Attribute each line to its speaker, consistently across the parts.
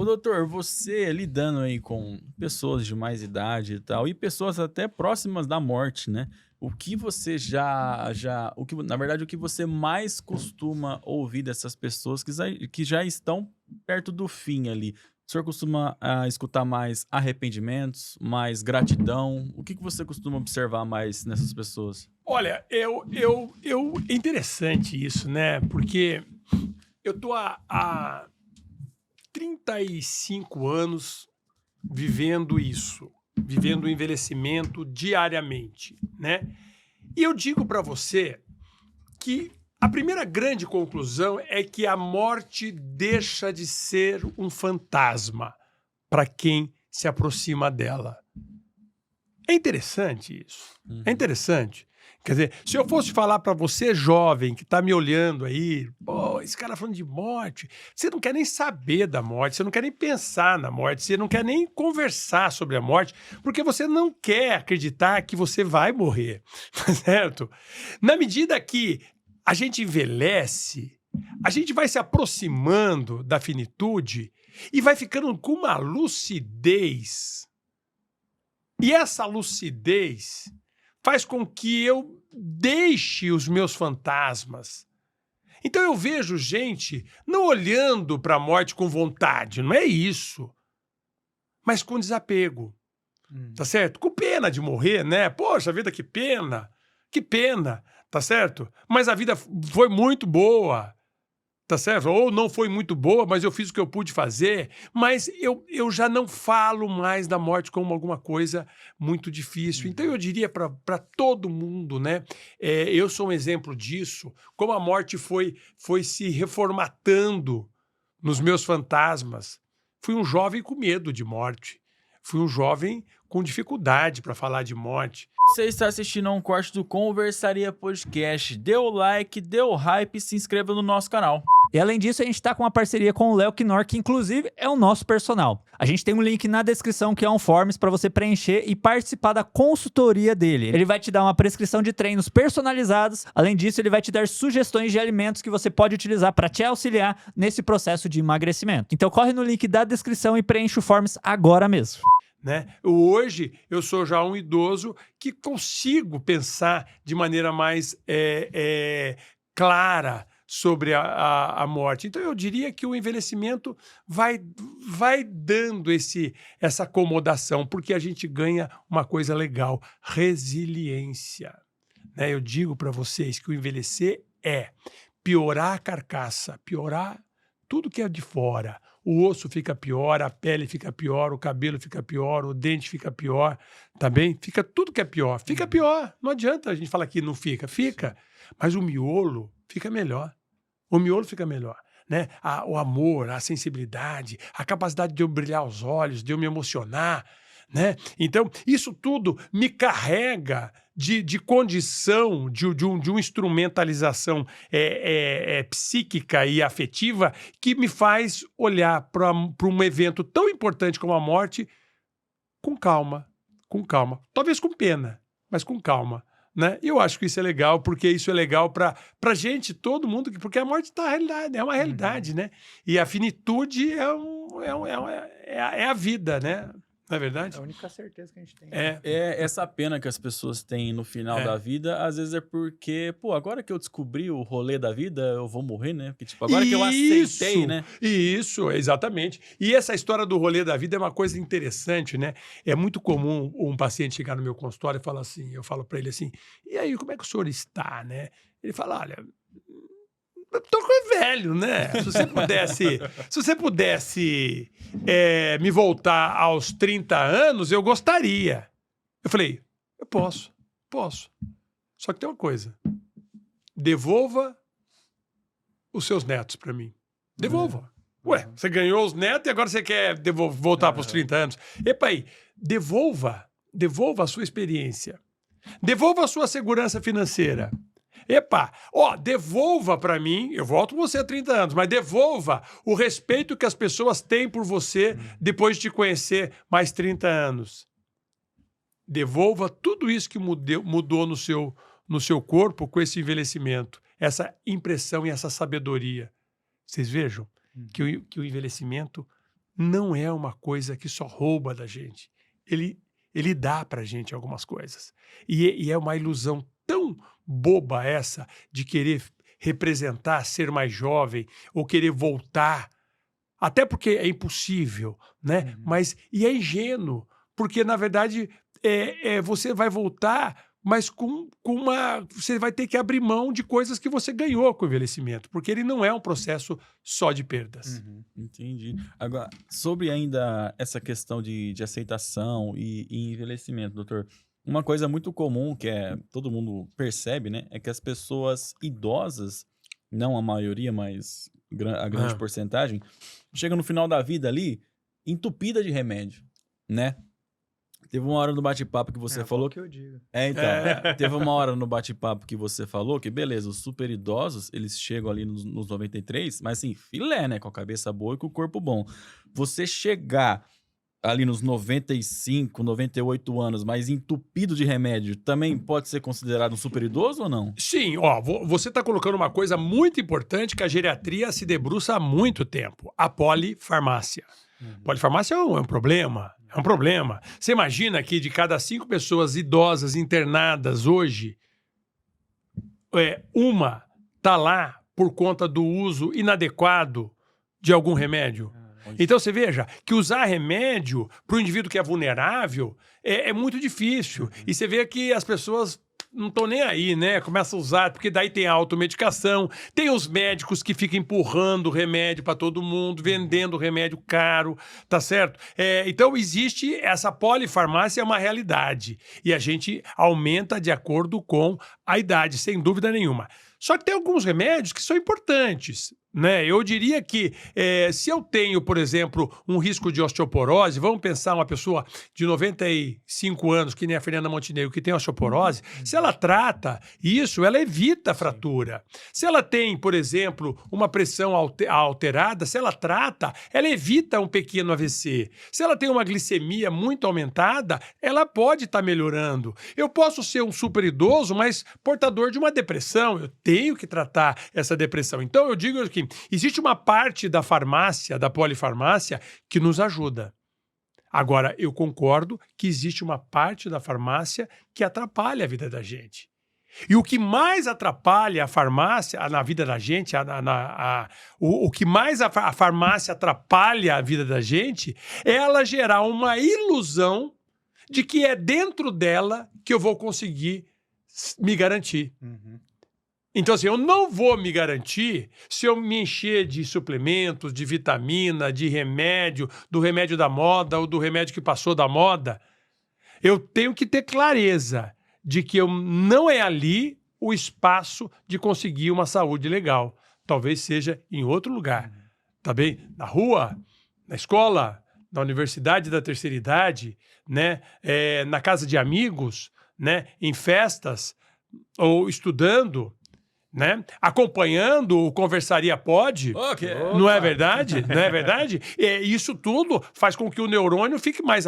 Speaker 1: Ô, doutor, você lidando aí com pessoas de mais idade e tal, e pessoas até próximas da morte, né? O que você na verdade, o que você mais costuma ouvir dessas pessoas que já estão perto do fim ali? O senhor costuma escutar mais arrependimentos, mais gratidão? O que você costuma observar mais nessas pessoas?
Speaker 2: Olha, é interessante isso, né? Porque eu tô há 35 anos vivendo isso, vivendo o envelhecimento diariamente, né? E eu digo para você que a primeira grande conclusão é que a morte deixa de ser um fantasma para quem se aproxima dela. É interessante isso. É
Speaker 1: Uhum.
Speaker 2: interessante. Quer dizer, se eu fosse falar para você, jovem, que está me olhando aí, pô, esse cara falando de morte, você não quer nem saber da morte, você não quer nem pensar na morte, você não quer nem conversar sobre a morte, porque você não quer acreditar que você vai morrer, tá certo? Na medida que a gente envelhece, a gente vai se aproximando da finitude e vai ficando com uma lucidez. E essa lucidez faz com que eu deixe os meus fantasmas. Então eu vejo gente não olhando para a morte com vontade, não é isso, mas com desapego, tá certo? Com pena de morrer, né? Poxa vida, que pena, tá certo? Mas a vida foi muito boa. Tá certo? Ou não foi muito boa, mas eu fiz o que eu pude fazer. Mas eu já não falo mais da morte como alguma coisa muito difícil. Então eu diria para todo mundo, né? Eu sou um exemplo disso, como a morte foi se reformatando nos meus fantasmas. Fui um jovem com medo de morte. Fui um jovem com dificuldade para falar de morte.
Speaker 1: Você está assistindo a um corte do Conversaria Podcast. Dê o like, dê o hype e se inscreva no nosso canal.
Speaker 3: E além disso, a gente tá com uma parceria com o Léo Knorr, que inclusive é o nosso personal. A gente tem um link na descrição que é um forms para você preencher e participar da consultoria dele. Ele vai te dar uma prescrição de treinos personalizados. Além disso, ele vai te dar sugestões de alimentos que você pode utilizar para te auxiliar nesse processo de emagrecimento. Então corre no link da descrição e preenche o forms agora mesmo.
Speaker 2: Né? Hoje eu sou já um idoso que consigo pensar de maneira mais clara sobre a morte. Então eu diria que o envelhecimento vai dando essa acomodação, porque a gente ganha uma coisa legal, resiliência. Né? Eu digo para vocês que o envelhecer é piorar a carcaça, piorar tudo que é de fora. O osso fica pior, a pele fica pior, o cabelo fica pior, o dente fica pior, tá bem? Fica tudo que é pior. Fica pior. Não adianta a gente falar que não fica. Fica. Mas o miolo fica melhor. O miolo fica melhor. Né? O amor, a sensibilidade, a capacidade de eu brilhar os olhos, de eu me emocionar. Né? Então, isso tudo me carrega de condição, de uma instrumentalização psíquica e afetiva que me faz olhar para um evento tão importante como a morte com calma, com calma. Talvez com pena, mas com calma. Né? E eu acho que isso é legal, porque isso é legal para gente, todo mundo, porque a morte tá realidade, é uma realidade, né? E a finitude é a vida, né? Não é verdade?
Speaker 3: É a única certeza que a gente tem.
Speaker 1: Essa pena que as pessoas têm no final da vida, às vezes é porque, pô, agora que eu descobri o rolê da vida, eu vou morrer, né? Porque, tipo, agora que eu aceitei, né?
Speaker 2: Isso, exatamente. E essa história do rolê da vida é uma coisa interessante, né? É muito comum um paciente chegar no meu consultório e falar assim, eu falo para ele assim, e aí, como é que o senhor está, né? Ele fala, olha, eu tô velho, né? Se você pudesse me voltar aos 30 anos, eu gostaria. Eu falei, eu posso. Só que tem uma coisa. Devolva os seus netos para mim. Devolva. Ué, você ganhou os netos e agora você quer voltar para os 30 anos. Epa aí, devolva a sua experiência. Devolva a sua segurança financeira. Epa, devolva para mim, eu volto com você há 30 anos, mas devolva o respeito que as pessoas têm por você depois de te conhecer mais 30 anos. Devolva tudo isso que mudou no seu corpo com esse envelhecimento, essa impressão e essa sabedoria. Vocês vejam que o envelhecimento não é uma coisa que só rouba da gente. Ele dá pra gente algumas coisas. E é uma ilusão tão boba essa de querer representar, ser mais jovem ou querer voltar. Até porque é impossível, né? E é ingênuo, porque na verdade você vai voltar, mas você vai ter que abrir mão de coisas que você ganhou com o envelhecimento, porque ele não é um processo só de perdas.
Speaker 1: Entendi. Agora, sobre ainda essa questão de aceitação e envelhecimento, doutor, uma coisa muito comum que todo mundo percebe, né, é que as pessoas idosas, não a maioria, mas a grande porcentagem, chega no final da vida ali entupida de remédio, né? Teve uma hora no bate-papo que você falou...
Speaker 3: que eu digo.
Speaker 1: Teve uma hora no bate-papo que você falou que, beleza, os super idosos, eles chegam ali nos 93, mas assim, filé, né? Com a cabeça boa e com o corpo bom. Você chegar ali nos 95, 98 anos, mas entupido de remédio, também pode ser considerado um super idoso ou não?
Speaker 2: Sim, você está colocando uma coisa muito importante que a geriatria se debruça há muito tempo: a polifarmácia. Polifarmácia é um problema. É um problema. Você imagina que de cada 5 pessoas idosas internadas hoje, uma está lá por conta do uso inadequado de algum remédio? Então você veja que usar remédio para o indivíduo que é vulnerável é muito difícil. E você vê que as pessoas não estão nem aí, né? Começam a usar, porque daí tem a automedicação, tem os médicos que ficam empurrando remédio para todo mundo, vendendo remédio caro, tá certo? Então existe essa polifarmácia, é uma realidade. E a gente aumenta de acordo com a idade, sem dúvida nenhuma. Só que tem alguns remédios que são importantes, né? Eu diria que se eu tenho, por exemplo, um risco de osteoporose, vamos pensar uma pessoa de 95 anos, que nem a Fernanda Montenegro, que tem osteoporose, se ela trata isso, ela evita a fratura. Se ela tem, por exemplo, uma pressão alterada, se ela trata, ela evita um pequeno AVC. Se ela tem uma glicemia muito aumentada, ela pode estar melhorando. Eu posso ser um super idoso, mas portador de uma depressão, eu tenho que tratar essa depressão. Então eu digo que existe uma parte da farmácia, da polifarmácia, que nos ajuda. Agora, eu concordo que existe uma parte da farmácia que atrapalha a vida da gente. E o que mais atrapalha a farmácia na vida da gente, o que mais a farmácia atrapalha a vida da gente, é ela gerar uma ilusão de que é dentro dela que eu vou conseguir me garantir. Então, assim, eu não vou me garantir se eu me encher de suplementos, de vitamina, de remédio, do remédio da moda ou do remédio que passou da moda. Eu tenho que ter clareza de que não é ali o espaço de conseguir uma saúde legal. Talvez seja em outro lugar. Tá bem? Na rua, na escola, na universidade da terceira idade, né? Na casa de amigos, né? Em festas ou estudando, né? Acompanhando o Conversaria Pod, não é verdade? Não é verdade? Isso tudo faz com que o neurônio fique mais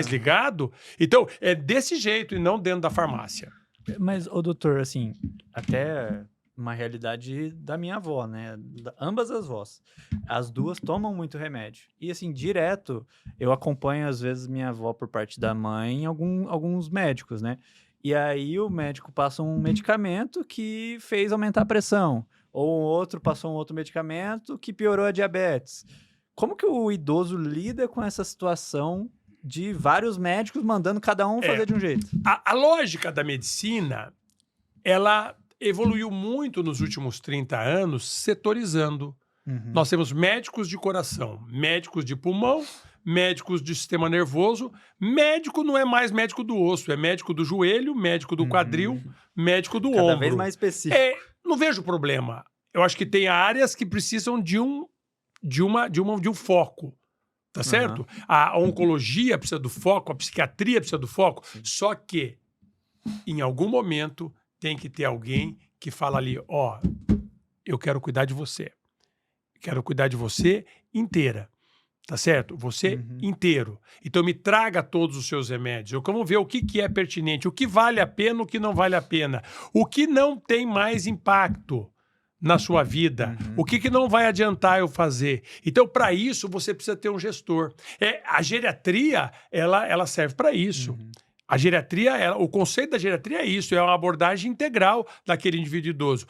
Speaker 2: ligado. Então, é desse jeito e não dentro da farmácia.
Speaker 3: Mas, doutor, assim, até uma realidade da minha avó, né? Ambas as vós. As duas tomam muito remédio. E, assim, direto, eu acompanho, às vezes, minha avó por parte da mãe em alguns médicos, né? E aí o médico passa um medicamento que fez aumentar a pressão. Ou o outro passou um outro medicamento que piorou a diabetes. Como que o idoso lida com essa situação de vários médicos mandando cada um fazer de um jeito?
Speaker 2: A lógica da medicina, ela evoluiu muito nos últimos 30 anos, setorizando. Nós temos médicos de coração, médicos de pulmão, médicos de sistema nervoso. Médico não é mais médico do osso, é médico do joelho, médico do quadril, médico do ombro.
Speaker 3: Cada vez mais específico.
Speaker 2: Não vejo problema. Eu acho que tem áreas que precisam de um foco, tá certo? A oncologia precisa do foco, a psiquiatria precisa do foco. Só que, em algum momento, tem que ter alguém que fala ali, eu quero cuidar de você. Quero cuidar de você inteira. Tá certo? Você inteiro. Então me traga todos os seus remédios. Vamos ver o que é pertinente, o que vale a pena, o que não vale a pena. O que não tem mais impacto, na sua vida? O que que não vai adiantar eu fazer? Então, para isso, você precisa ter um gestor. A geriatria, ela serve para isso. A geriatria, o conceito da geriatria é isso, é uma abordagem integral daquele indivíduo idoso.